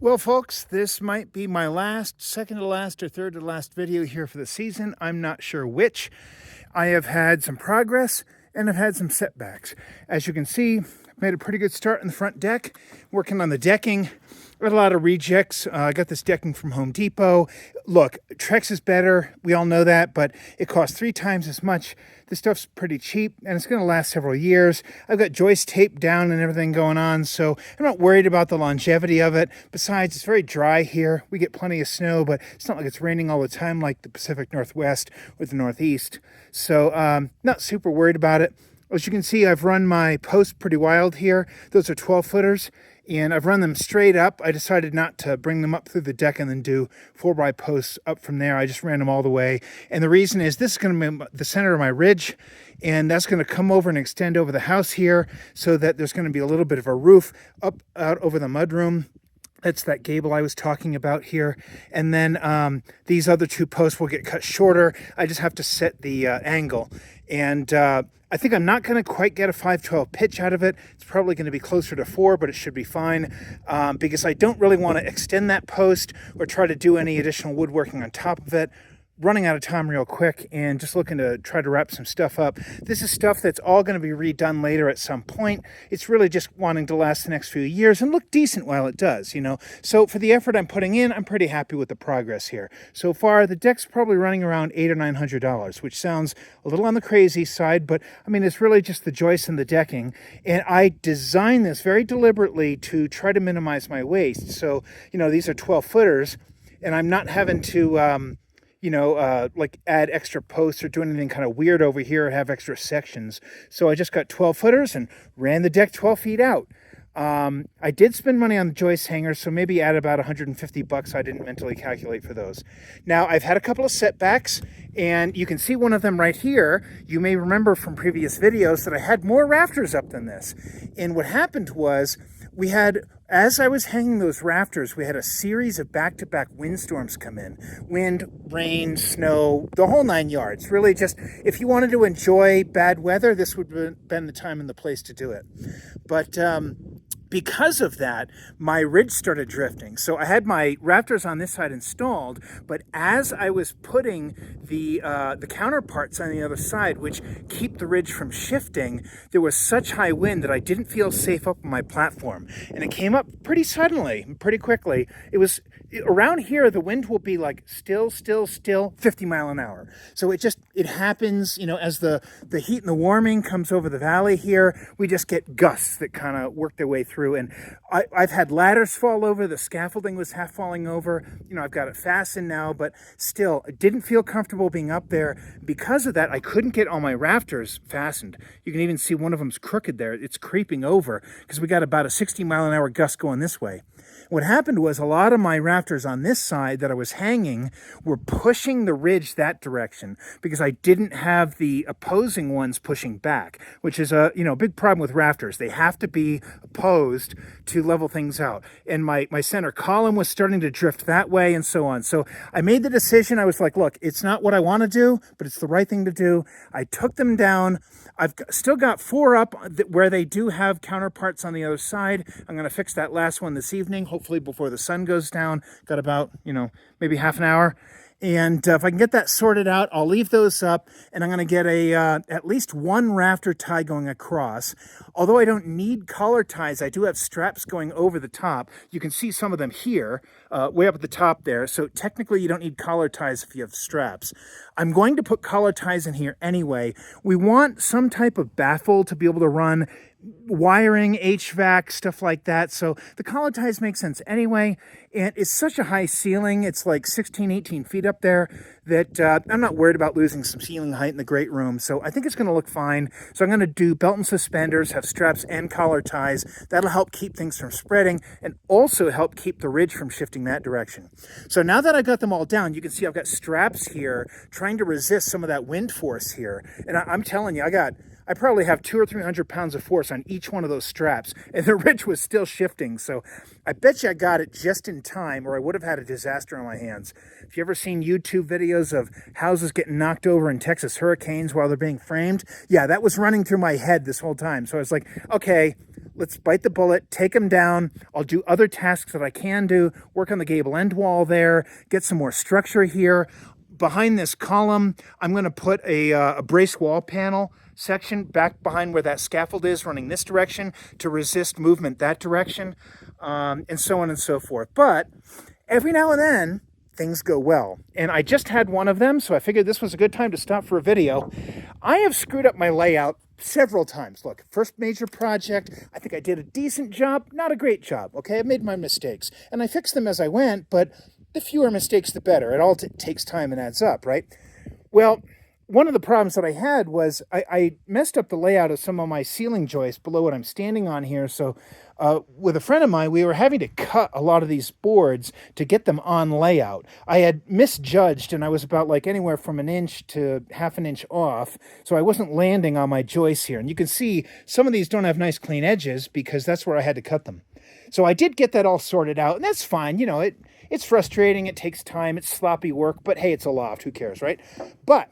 Well, folks, this might be my second to last, or third to last video here for the season. I'm not sure which. I have had some progress and I've had some setbacks. As you can see, I've made a pretty good start in the front deck, working on the decking. I got a lot of rejects. I got this decking from Home Depot. Look, Trex is better. We all know that, but it costs 3 times as much. This stuff's pretty cheap, and it's going to last several years. I've got joist taped down and everything going on, so I'm not worried about the longevity of it. Besides, it's very dry here. We get plenty of snow, but it's not like it's raining all the time like the Pacific Northwest or the Northeast. So not super worried about it. As you can see, I've run my posts pretty wild here. Those are 12-footers. And I've run them straight up. I decided not to bring them up through the deck and then do 4x posts up from there. I just ran them all the way. And the reason is this is going to be the center of my ridge, and that's going to come over and extend over the house here so that there's going to be a little bit of a roof up out over the mudroom. That's that gable I was talking about here. And then these other 2 posts will get cut shorter. I just have to set the angle. And I think I'm not going to quite get a 5/12 pitch out of it. It's probably going to be closer to 4, but it should be fine because I don't really want to extend that post or try to do any additional woodworking on top of it. Running out of time real quick and just looking to try to wrap some stuff up. This is stuff that's all going to be redone later at some point. It's really just wanting to last the next few years and look decent while it does, you know. So for the effort I'm putting in, I'm pretty happy with the progress here. So far, the deck's probably running around $800 or $900, which sounds a little on the crazy side, but I mean, it's really just the joists and the decking. And I designed this very deliberately to try to minimize my waste. So, you know, these are 12-footers, and I'm not having to like add extra posts or do anything kind of weird over here or have extra sections. So I just got 12-footers and ran the deck 12 feet out. I did spend money on the joist hangers, so maybe add about $150. I didn't mentally calculate for those. Now, I've had a couple of setbacks, and you can see one of them right here. You may remember from previous videos that I had more rafters up than this. And what happened was as I was hanging those rafters, we had a series of back-to-back windstorms come in. Wind, rain, snow, the whole 9 yards. Really just, if you wanted to enjoy bad weather, this would have been the time and the place to do it. But because of that, my ridge started drifting. So I had my rafters on this side installed, but as I was putting the counterparts on the other side, which keep the ridge from shifting, there was such high wind that I didn't feel safe up on my platform. And it came up pretty suddenly, pretty quickly. It was around here, the wind will be like still 50 mile an hour. So it happens, you know, as the heat and the warming comes over the valley here, we just get gusts that kind of work their way through. And I've had ladders fall over. The scaffolding was half falling over. You know, I've got it fastened now, but still, I didn't feel comfortable being up there. Because of that, I couldn't get all my rafters fastened. You can even see one of them's crooked there. It's creeping over because we got about a 60 mile an hour gust going this way. What happened was a lot of my rafters on this side that I was hanging were pushing the ridge that direction because I didn't have the opposing ones pushing back, which is a big problem with rafters. They have to be opposed to level things out. And my center column was starting to drift that way and so on. So I made the decision. I was like, look, it's not what I want to do, but it's the right thing to do. I took them down. I've still got 4 up where they do have counterparts on the other side. I'm going to fix that last one this evening, hopefully before the sun goes down. Got about, maybe half an hour. And if I can get that sorted out, I'll leave those up, and I'm going to get at least 1 rafter tie going across. Although I don't need collar ties, I do have straps going over the top. You can see some of them here, way up at the top there. So technically you don't need collar ties if you have straps. I'm going to put collar ties in here anyway. We want some type of baffle to be able to run wiring, HVAC, stuff like that. So the collar ties make sense anyway. And it's such a high ceiling. It's like 16, 18 feet up there that I'm not worried about losing some ceiling height in the great room. So I think it's going to look fine. So I'm going to do belt and suspenders, have straps and collar ties. That'll help keep things from spreading and also help keep the ridge from shifting that direction. So now that I got them all down, you can see I've got straps here trying to resist some of that wind force here. And I'm telling you, I probably have 200 or 300 pounds of force on each one of those straps, and the ridge was still shifting. So I bet you I got it just in time, or I would have had a disaster on my hands. If you ever seen YouTube videos of houses getting knocked over in Texas hurricanes while they're being framed, yeah, that was running through my head this whole time. So I was like, okay, let's bite the bullet, take them down. I'll do other tasks that I can do, work on the gable end wall there, get some more structure here. Behind this column, I'm going to put a brace wall panel section back behind where that scaffold is, running this direction to resist movement that direction, and so on and so forth. But every now and then, things go well. And I just had one of them, so I figured this was a good time to stop for a video. I have screwed up my layout several times. Look, first major project, I think I did a decent job, not a great job, okay? I made my mistakes, and I fixed them as I went, but the fewer mistakes, the better. It all takes time and adds up, right? Well, one of the problems that I had was I messed up the layout of some of my ceiling joists below what I'm standing on here. So with a friend of mine, we were having to cut a lot of these boards to get them on layout. I had misjudged, and I was about like anywhere from an inch to half an inch off. So I wasn't landing on my joists here. And you can see some of these don't have nice clean edges because that's where I had to cut them. So I did get that all sorted out, and that's fine. You know, it's frustrating. It takes time. It's sloppy work. But hey, it's a loft. Who cares, right? But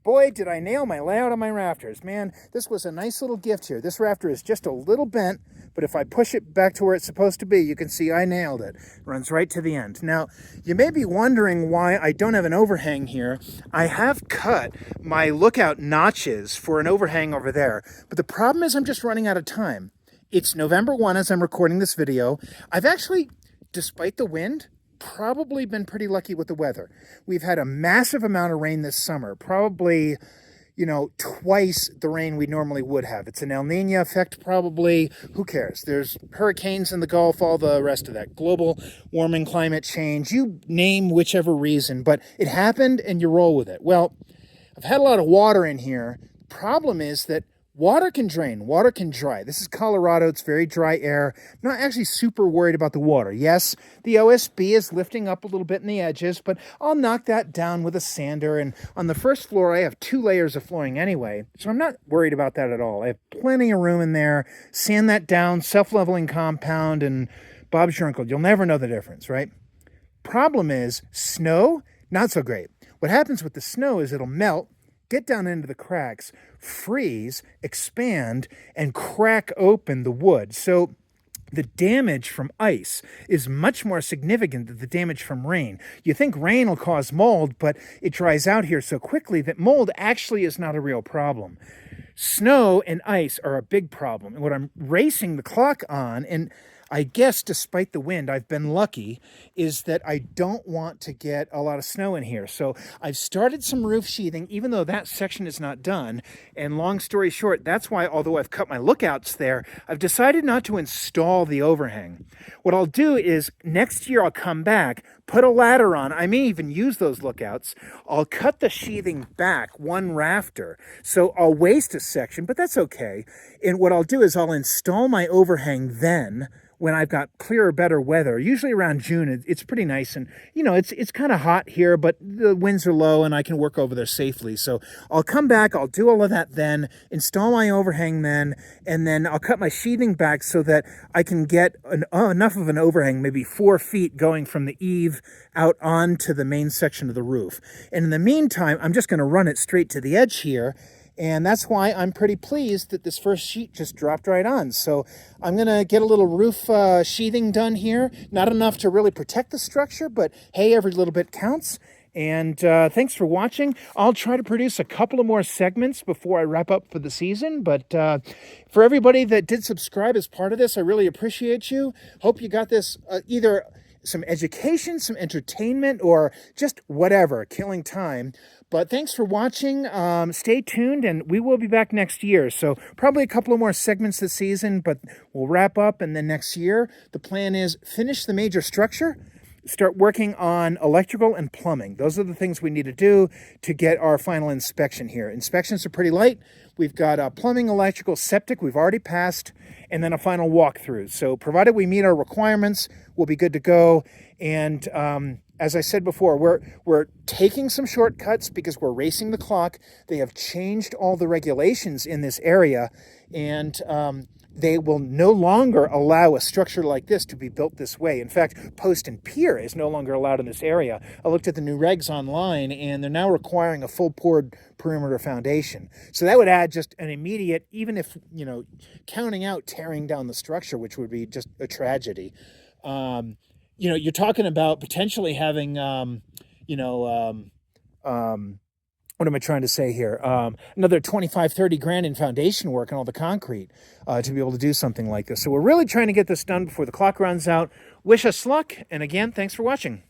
boy, did I nail my layout on my rafters. Man, this was a nice little gift here. This rafter is just a little bent, but if I push it back to where it's supposed to be, you can see I nailed it. It runs right to the end. Now, you may be wondering why I don't have an overhang here. I have cut my lookout notches for an overhang over there, but the problem is I'm just running out of time. It's November 1 as I'm recording this video. I've actually, despite the wind, probably been pretty lucky with the weather. We've had a massive amount of rain this summer, probably, you know, twice the rain we normally would have. It's an El Nino effect, probably. Who cares? There's hurricanes in the Gulf, all the rest of that. Global warming, climate change, you name whichever reason, but it happened and you roll with it. Well, I've had a lot of water in here. Problem is that water can drain, water can dry. This is Colorado, it's very dry air. I'm not actually super worried about the water. Yes, the OSB is lifting up a little bit in the edges, but I'll knock that down with a sander. And on the first floor, I have 2 layers of flooring anyway, so I'm not worried about that at all. I have plenty of room in there. Sand that down, self-leveling compound, and Bob's your uncle. You'll never know the difference, right? Problem is, snow, not so great. What happens with the snow is it'll melt, get down into the cracks, freeze, expand, and crack open the wood. So the damage from ice is much more significant than the damage from rain. You think rain will cause mold, but it dries out here so quickly that mold actually is not a real problem. Snow and ice are a big problem. And what I'm racing the clock on, and I guess despite the wind, I've been lucky, is that I don't want to get a lot of snow in here. So I've started some roof sheathing, even though that section is not done. And long story short, that's why, although I've cut my lookouts there, I've decided not to install the overhang. What I'll do is next year I'll come back, put a ladder on. I may even use those lookouts. I'll cut the sheathing back 1 rafter. So I'll waste a section, but that's okay. And what I'll do is I'll install my overhang then, when I've got clearer, better weather. Usually around June, it's pretty nice. And, you know, it's kind of hot here, but the winds are low and I can work over there safely. So I'll come back, I'll do all of that then, install my overhang then, and then I'll cut my sheathing back so that I can get enough of an overhang, maybe 4 feet going from the eave out onto the main section of the roof. And in the meantime, I'm just going to run it straight to the edge here. And that's why I'm pretty pleased that this first sheet just dropped right on. So I'm going to get a little roof sheathing done here. Not enough to really protect the structure, but hey, every little bit counts. And thanks for watching. I'll try to produce a couple of more segments before I wrap up for the season. But for everybody that did subscribe as part of this, I really appreciate you. Hope you got this either some education, some entertainment, or just whatever, killing time. But thanks for watching. Stay tuned, and we will be back next year. So probably a couple of more segments this season, but we'll wrap up, and then next year, the plan is finish the major structure, start working on electrical and plumbing. Those are the things we need to do to get our final inspection here. Inspections are pretty light. We've got plumbing, electrical, septic we've already passed, and then a final walkthrough. So provided we meet our requirements, we'll be good to go. And as I said before, we're taking some shortcuts because we're racing the clock. They have changed all the regulations in this area, and they will no longer allow a structure like this to be built this way. In fact, post and pier is no longer allowed in this area. I looked at the new regs online, and they're now requiring a full poured perimeter foundation. So that would add just an immediate, even if, you know, counting out tearing down the structure, which would be just a tragedy. You know, you're talking about potentially having, what am I trying to say here? Another 25, 30 grand in foundation work and all the concrete to be able to do something like this. So we're really trying to get this done before the clock runs out. Wish us luck. And again, thanks for watching.